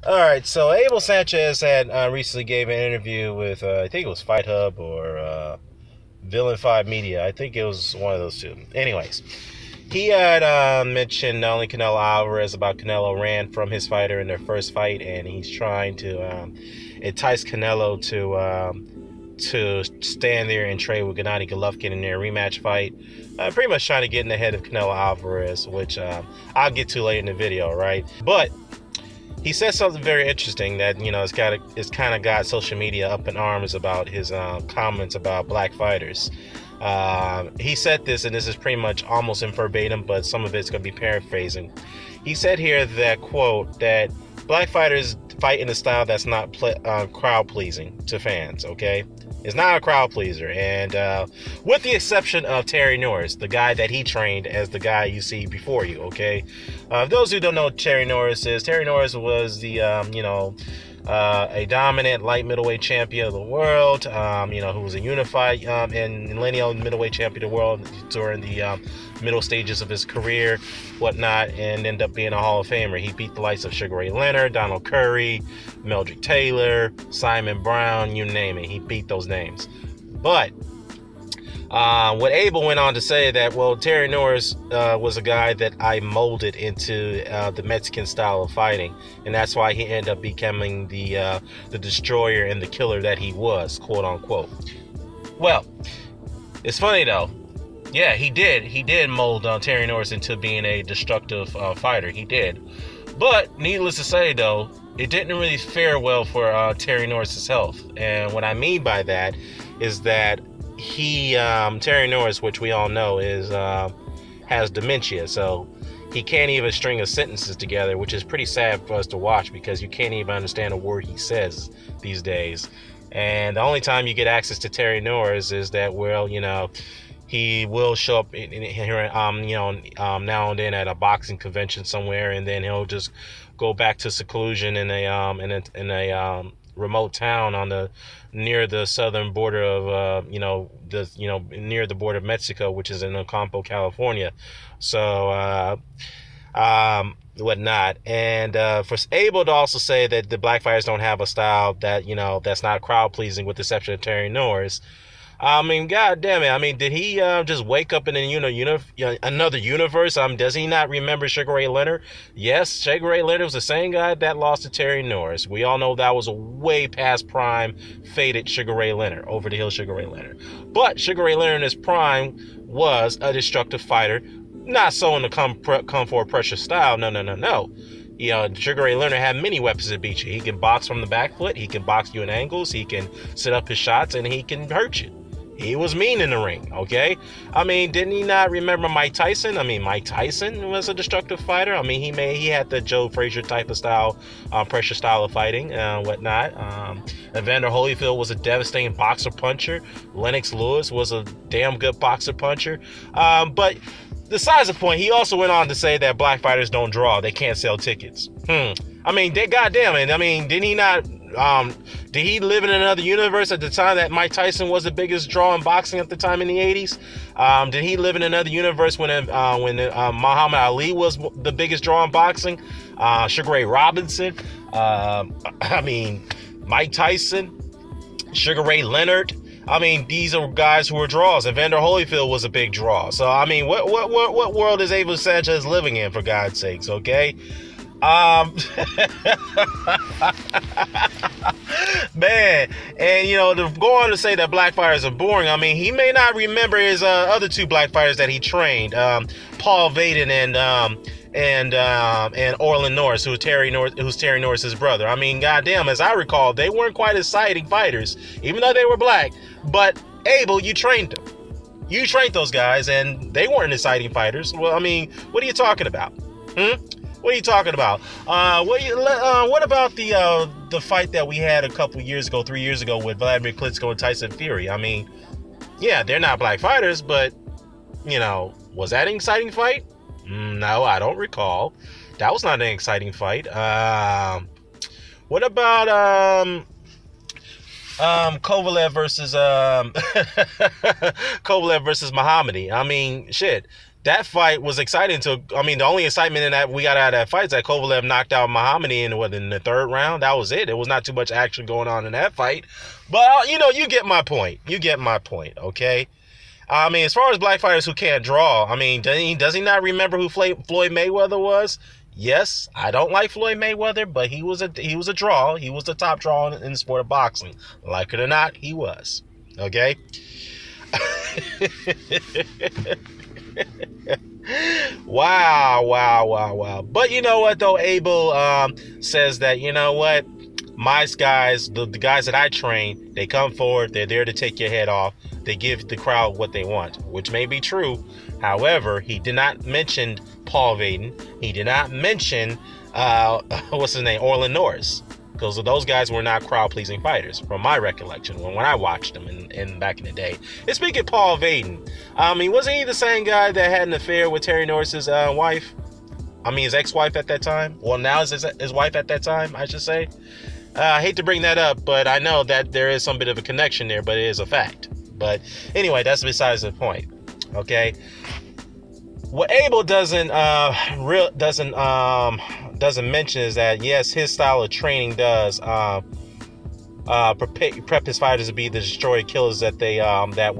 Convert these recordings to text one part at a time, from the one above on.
All right, so Abel Sanchez had recently gave an interview with I think it was Fight Hub or Villain 5 Media. I think it was one of those two. Anyways, he had mentioned not only Canelo Alvarez about Canelo ran from his fighter in their first fight, and he's trying to entice Canelo to stand there and trade with Gennady Golovkin in their rematch fight. Pretty much trying to get in the head of Canelo Alvarez, which I'll get to later in the video, right? But he said something very interesting that it's kind of got social media up in arms about his comments about black fighters. He said this, and this is pretty much almost in verbatim, but some of it's going to be paraphrasing. He said here that, quote, that black fighters fight in a style that's not crowd pleasing to fans. Okay, it's not a crowd pleaser, and with the exception of Terry Norris, the guy that he trained as the guy you see before you. Okay, those who don't know what Terry Norris is, Terry Norris was the a dominant light middleweight champion of the world, who was a unified and lineal middleweight champion of the world during the middle stages of his career, whatnot, and ended up being a Hall of Famer. He beat the likes of Sugar Ray Leonard, Donald Curry, Meldrick Taylor, Simon Brown, you name it. He beat those names. But what Abel went on to say that, well, Terry Norris was a guy that I molded into the Mexican style of fighting, and that's why he ended up becoming the destroyer and the killer that he was, quote unquote. Well, it's funny though. Yeah, he did. He did mold Terry Norris into being a destructive fighter. He did. But needless to say, though, it didn't really fare well for Terry Norris's health. And what I mean by that is that Terry Norris, which we all know, has dementia. So he can't even string his sentences together, which is pretty sad for us to watch because you can't even understand a word he says these days. And the only time you get access to Terry Norris is that, well, he will show up here, now and then at a boxing convention somewhere, and then he'll just go back to seclusion in a remote town near the southern border of near the border of Mexico, which is in Ocampo, California. So whatnot, and for Abel to also say that the black fighters don't have a style that that's not crowd pleasing, with the exception of Terry Norris. I mean, God damn it. I mean, did he just wake up in another universe? Does he not remember Sugar Ray Leonard? Yes, Sugar Ray Leonard was the same guy that lost to Terry Norris. We all know that was a way past prime, faded Sugar Ray Leonard, over the hill Sugar Ray Leonard. But Sugar Ray Leonard in his prime was a destructive fighter, not so in the come for pressure style. No. Sugar Ray Leonard had many weapons to beat you. He can box from the back foot. He can box you in angles. He can set up his shots, and he can hurt you. He was mean in the ring, okay? I mean, didn't he not remember Mike Tyson? I mean, Mike Tyson was a destructive fighter. I mean, he had the Joe Frazier type of style, pressure style of fighting, whatnot. Evander Holyfield was a devastating boxer puncher. Lennox Lewis was a damn good boxer puncher. But besides the point, he also went on to say that black fighters don't draw. They can't sell tickets. I mean, goddamn it. I mean, didn't he not... did he live in another universe at the time that Mike Tyson was the biggest draw in boxing at the time in the 80s? Did he live in another universe when Muhammad Ali was the biggest draw in boxing? Sugar Ray Robinson? Mike Tyson? Sugar Ray Leonard? I mean, these are guys who were draws. Evander Holyfield was a big draw. So, I mean, what world is Abel Sanchez living in, for God's sakes, okay? Man, and to go on to say that black fighters are boring, I mean, he may not remember his other two black fighters that he trained, Paul Vaden and Orlin Norris, who's Terry Norris's brother. I mean, goddamn, as I recall, they weren't quite exciting fighters, even though they were black. But Abel, you trained them. You trained those guys, and they weren't exciting fighters. Well, I mean, what are you talking about? What are you talking about? What about the fight that we had 3 years ago with Vladimir Klitschko and Tyson Fury? I mean, yeah, they're not black fighters, but was that an exciting fight? No, I don't recall. That was not an exciting fight. What about Kovalev versus Kovalev versus Muhammadi? I mean, shit. that fight was exciting. The only excitement in that we got out of that fight is that Kovalev knocked out Muhammad in the third round. That was it. There was not too much action going on in that fight. But, you get my point. You get my point, okay? As far as black fighters who can't draw, does he not remember who Floyd Mayweather was? Yes, I don't like Floyd Mayweather, but he was a draw. He was the top draw in the sport of boxing. Like it or not, he was. Okay? Wow. But you know what, though? Abel says that, you know what? My guys, the guys that I train, they come forward. They're there to take your head off. They give the crowd what they want, which may be true. However, he did not mention Paul Vaden. He did not mention, what's his name, Orlin Norris. Because those guys were not crowd-pleasing fighters, from my recollection, when I watched them in back in the day. And speaking of Paul Vaden, wasn't he the same guy that had an affair with Terry Norris's wife? His ex-wife at that time? Well, now is his wife at that time, I should say. I hate to bring that up, but I know that there is some bit of a connection there, but it is a fact. But anyway, that's besides the point. Okay. What Abel doesn't mention is that, yes, his style of training does prep his fighters to be the destroyer killers that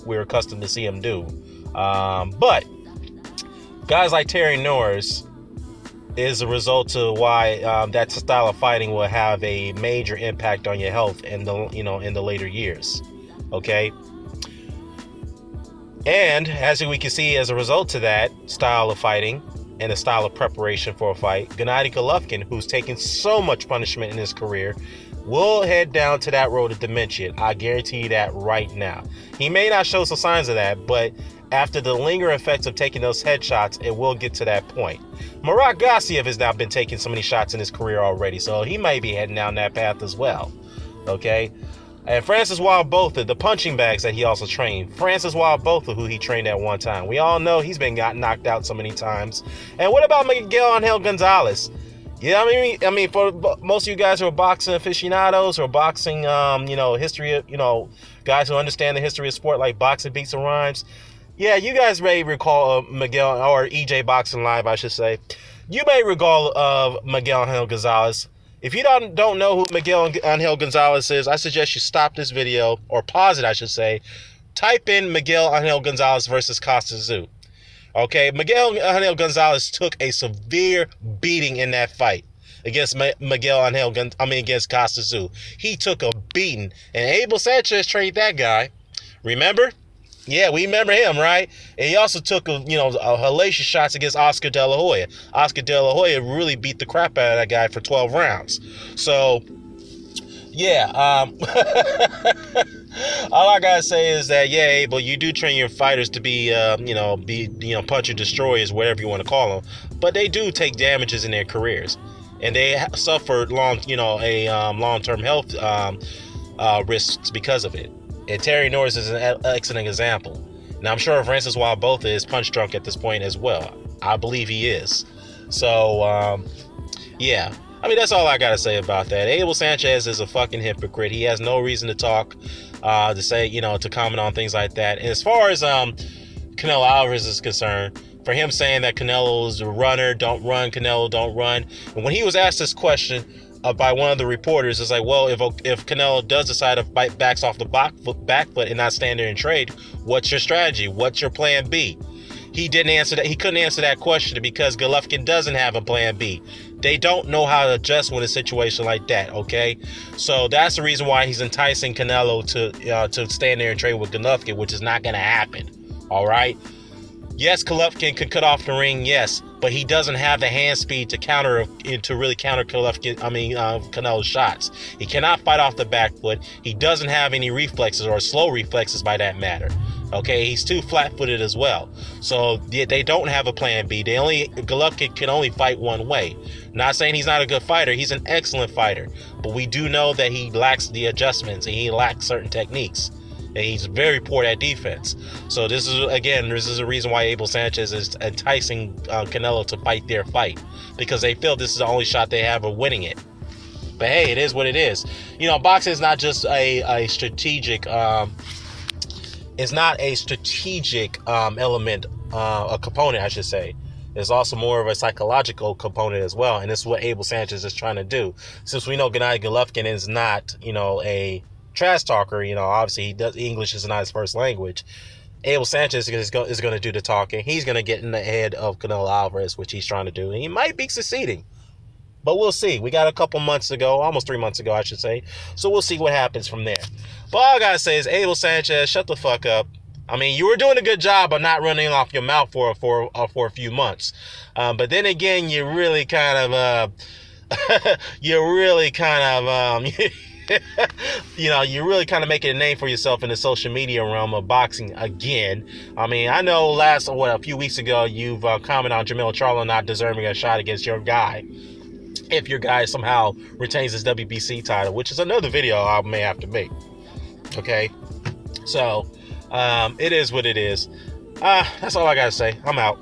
we're accustomed to see him do. But guys like Terry Norris is a result of why that style of fighting will have a major impact on your health in the later years. Okay. And as we can see, as a result of that style of fighting and a style of preparation for a fight, Gennady Golovkin, who's taken so much punishment in his career, will head down to that road of dementia. I guarantee you that right now. He may not show some signs of that, but after the lingering effects of taking those headshots, it will get to that point. Murat Gassiev has now been taking so many shots in his career already, so he may be heading down that path as well. Okay? And Francis Wild-Botha, the punching bags that he also trained. Francis Wild-Botha, who he trained at one time. We all know he's been knocked out so many times. And what about Miguel Angel Gonzalez? Yeah, for most of you guys who are boxing aficionados or boxing, history, guys who understand the history of sport like Boxing Beats and Rhymes. Yeah, you guys may recall Miguel, or EJ Boxing Live, I should say. You may recall of Miguel Angel Gonzalez. If you don't know who Miguel Angel Gonzalez is, I suggest you stop this video, or pause it, I should say. Type in Miguel Angel Gonzalez versus Costa Tszyu. Okay, Miguel Angel Gonzalez took a severe beating in that fight against against Costa Tszyu. He took a beating, and Abel Sanchez trained that guy. Remember? Yeah, we remember him, right? And he also took a hellacious shots against Oscar De La Hoya. Oscar De La Hoya really beat the crap out of that guy for 12 rounds. So, yeah, all I gotta say is that, yeah, Abel, you do train your fighters to be puncher destroyers, whatever you want to call them, but they do take damages in their careers, and they suffer long-term health risks because of it. And Terry Norris is an excellent example. Now, I'm sure Francis Wild-Botha is punch drunk at this point as well. I believe he is. So, yeah. That's all I got to say about that. Abel Sanchez is a fucking hypocrite. He has no reason to talk, to comment on things like that. And as far as Canelo Alvarez is concerned, for him saying that Canelo is a runner, don't run, Canelo, don't run. And when he was asked this question by one of the reporters, it's like, well, if Canelo does decide to backs off the back foot and not stand there and trade, what's your strategy? What's your plan B? He didn't answer that. He couldn't answer that question because Golovkin doesn't have a plan B. They don't know how to adjust with a situation like that, okay? So that's the reason why he's enticing Canelo to stand there and trade with Golovkin, which is not going to happen, all right? Yes, Golovkin can cut off the ring, yes, but he doesn't have the hand speed to really counter Canelo's shots. He cannot fight off the back foot. He doesn't have any reflexes, or slow reflexes by that matter. Okay, he's too flat-footed as well. So they don't have a plan B. Golovkin can only fight one way. Not saying he's not a good fighter. He's an excellent fighter. But we do know that he lacks the adjustments and he lacks certain techniques. And he's very poor at defense. So this is a reason why Abel Sanchez is enticing Canelo to fight their fight, because they feel this is the only shot they have of winning it. But hey, it is what it is. Boxing is not just a strategic. It's not a strategic element a component, I should say. There's also more of a psychological component as well, and this is what Abel Sanchez is trying to do. Since we know Gennady Golovkin is not, a trash talker, obviously English is not his first language. Abel Sanchez is going to do the talking. He's going to get in the head of Canelo Alvarez, which he's trying to do, and he might be succeeding. But we'll see. We got a couple months ago, almost 3 months ago, I should say. So we'll see what happens from there. But all I got to say is, Abel Sanchez, shut the fuck up. I mean, you were doing a good job of not running off your mouth for a few months. But then again, you really kind of, you're really kind of making a name for yourself in the social media realm of boxing again. I mean, I know a few weeks ago, you've commented on Jermell Charlo not deserving a shot against your guy, if your guy somehow retains his WBC title, which is another video I may have to make. Okay, so it is what it is. That's all I gotta say. I'm out.